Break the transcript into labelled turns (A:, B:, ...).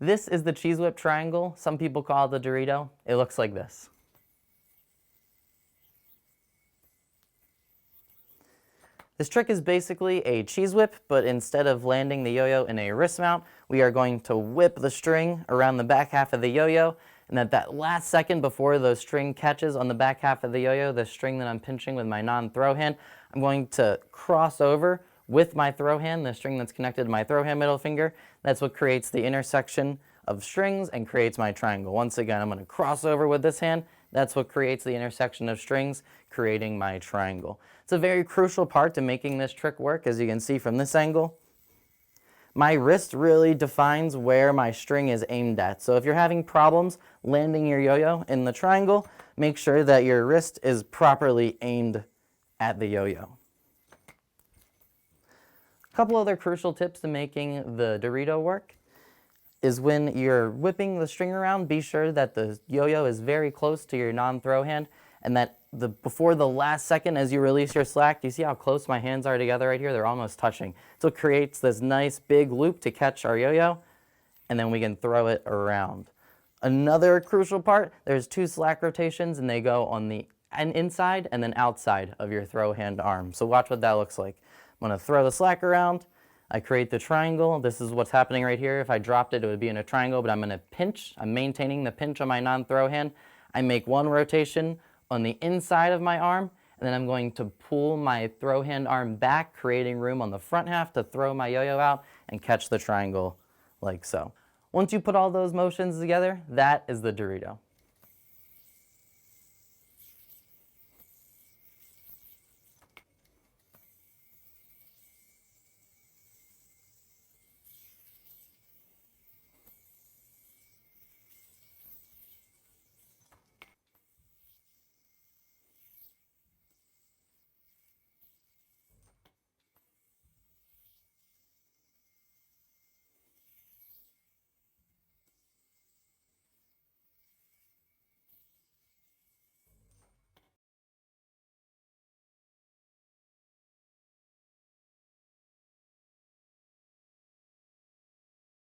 A: This is the cheese whip triangle. Some people call it the Dorito. It looks like this. This trick is basically a cheese whip, but instead of landing the yo-yo in a wrist mount, we are going to whip the string around the back half of the yo-yo, and at that last second before the string catches on the back half of the yo-yo, the string that I'm pinching with my non-throw hand, I'm going to cross over with my throw hand, the string that's connected to my throw hand middle finger. That's what creates the intersection of strings and creates my triangle. Once again, I'm going to cross over with this hand. That's what creates the intersection of strings, creating my triangle. It's a very crucial part to making this trick work, as you can see from this angle. My wrist really defines where my string is aimed at. So if you're having problems landing your yo-yo in the triangle, make sure that your wrist is properly aimed at the yo-yo. A couple other crucial tips to making the Dorito work is when you're whipping the string around, be sure that the yo-yo is very close to your non-throw hand, and that before the last second as you release your slack, do you see how close my hands are together right here? They're almost touching. So it creates this nice big loop to catch our yo-yo, and then we can throw it around. Another crucial part, there's 2 slack rotations, and they go on the inside and then outside of your throw hand arm. So watch what that looks like. I'm going to throw the slack around. I create the triangle. This is what's happening right here. If I dropped it, it would be in a triangle, but I'm going to pinch. I'm maintaining the pinch on my non-throw hand. I make 1 rotation on the inside of my arm, and then I'm going to pull my throw hand arm back, creating room on the front half to throw my yo-yo out and catch the triangle like so. Once you put all those motions together, that is the Dorito.